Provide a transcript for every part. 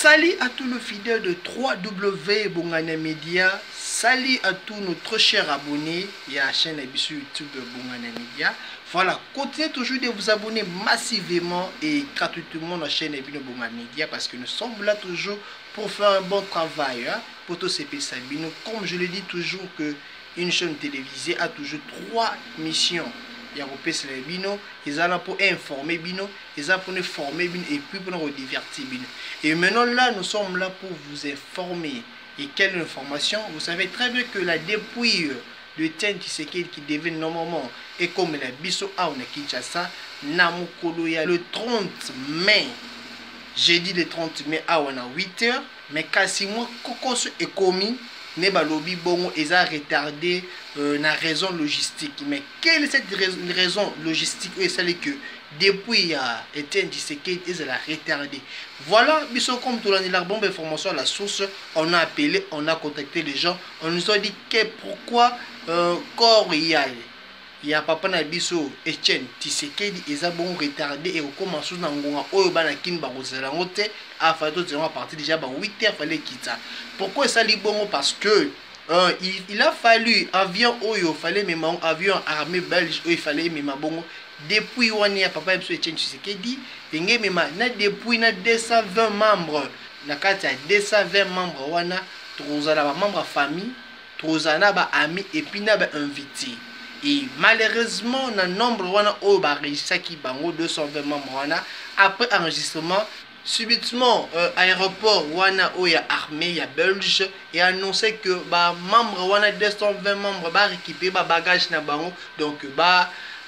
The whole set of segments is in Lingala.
Salut à tous nos fidèles de 3W Bongana Media. Salut à tous nos très chers abonnés et à la chaîne sur YouTube Bongana Media. Voilà, continuez toujours de vous abonner massivement et gratuitement à la chaîne Bongana Media parce que nous sommes là toujours pour faire un bon travail. Hein, pour tous ces Sabino. Comme je le dis toujours que une chaîne télévisée a toujours 3 missions. Il y a les bino, ils sont là pour informer bino, ils sont là pour nous former bino et puis pour nous divertir bino. Et maintenant là, nous sommes là pour vous informer. Et quelle information? Vous savez très bien que la dépouille de Etienne Tshisekedi qui devait normalement et comme la biso a on a Kinshasa, Namukoloya le 30 mai. J'ai dit le 30 mai à on a 8 h, mais quasi moi Kokos est commis. Neba lobby bon ils ont retardé na raison logistique. Mais quelle est cette raison logistique? Et c'est que depuis Etienne Tshisekedi ils ont retardé. Voilà, biso comme tout la bonne information à la source, on a appelé, on a contacté les gens, on nous a dit que pourquoi corps il y a papa na biso Etienne Tshisekedi ils ont bon retardé et commence na ngonga oyo bana kin ba kozela ngote a fa to à partir déjà ba 8 h fallait quitter. Pourquoi ça li bon? Parce que il a fallu avion oyo fallait même avion armée belge il fallait même bon depuis wani ya papa biso Etienne Tshisekedi ngé même na depuis na 220 membres na kati ya 220 membres wana trozala ba membres famille trozana ba amis et puis na ba invité. Et malheureusement, le nombre de bango 220 membres après enregistrement, subitement aéroport wana oya armée ya belge et annoncé que membres wana 220 membres ba récupérer ba bagage na bango donc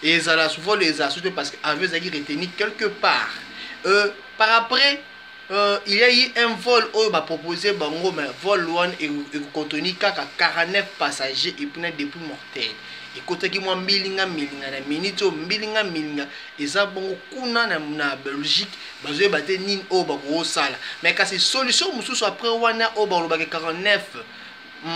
et ça la souvent les assurer parce que avait retenu quelque part. Par après il y a eu un vol où va proposer bango mais vol one et contenu 49 passagers et puis des plus mortels. Et côté qui moi milinga na minute milinga et ça bon kuna na Belgique bazo baté nin o ba gros sala mais quand c'est solution mususu après wana o ba 49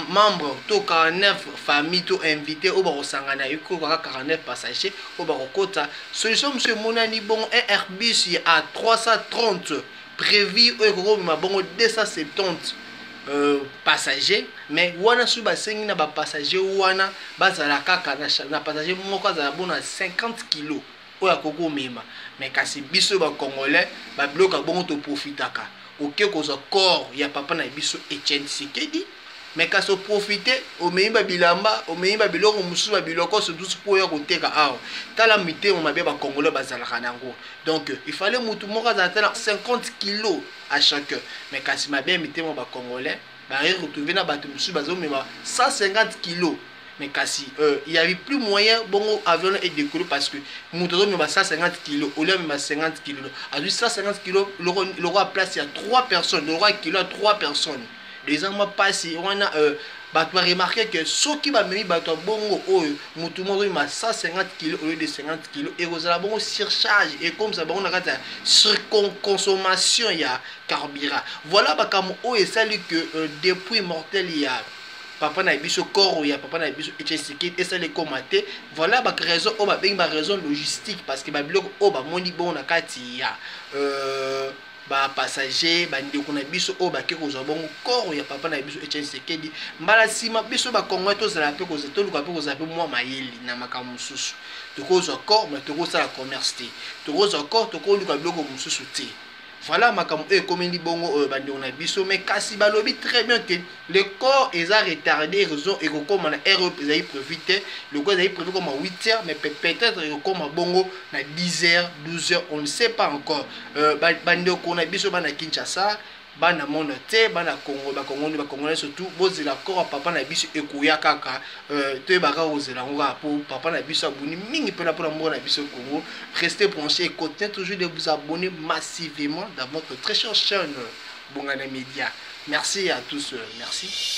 membres to 49 familles to invités au ba sangana yuko 49 passagers au ba kota solution monsieur monani bon un Airbus à 330 prévu au ma bon 270 passagers mais wana su ba sengi na ba passager wana bazala kaka na passager moko za bona 50 kg oya koko mema mais kasi biso ba congolais ba bloka bongo to profitaka OK ko zo corps ya papa na biso Etienne Tshisekedi mais kasi profiter o meimba bilamba o meimba biloko musu ba biloko surtout pour ya koteka awa tala mité on mabia ba congolais bazala kanango donc il fallait mutu moko za 50 kg à chacun mais kasi mabia mité mo ba congolais ba retrouver na bato musu bazo mema 150 kg mais kasi il y avait plus moyen bon avion et décoller parce que mutu zo mema 150 kg au lieu mema 50 kg à lui 150 kg le roi place il y a 3 personnes le roi kilo à 3 personnes. Les gens m'ont passé, on a remarqué que ceux qui m'ont mis bateau bongo mutu moto ma 150 kg au lieu de 50 kg et vous avez bon surcharge et comme ça on a une surconsommation il y a carburant. Voilà comme o et ça que depuis mortel il y a papa na biso corps il y a papa na biso Tshisekedi et ça les commenter. Voilà ba raison o ba ben ba raison logistique parce que ba bloc o ba moni bon na kati ya ba passager ba ndeko na biso o ba ke ko zo bon corps ya papa na biso Etienne Tshisekedi mbala sima biso ba Congo to zala pe ko zo to luka pe ko za pe moi mayeli na makamu mususu to ko zo corps mais to ko sala commerce te to ko zo corps to ko luka biloko mususu te. Voilà makamu e komeni bongo ba ndeko na biso mais kasi ba lobi très bien que le corps est retardé raison et comme on a Europe ils avaient profité le corps avait prévu comme à 8 h mais peut-être comme à bongo na 10 h 12 h on ne sait pas encore ba ndeko na biso bana Kinshasa bana monote bana Congo ba Congolais surtout bozela corps papa na biso ekoya kaka to ba ka ozela nga pour papa na biso aboni mingi pela pour mbo na biso Congo. Restez branchés et continuez toujours de vous abonner massivement dans votre très chère chaîne Bongana Media. Merci à tous, merci.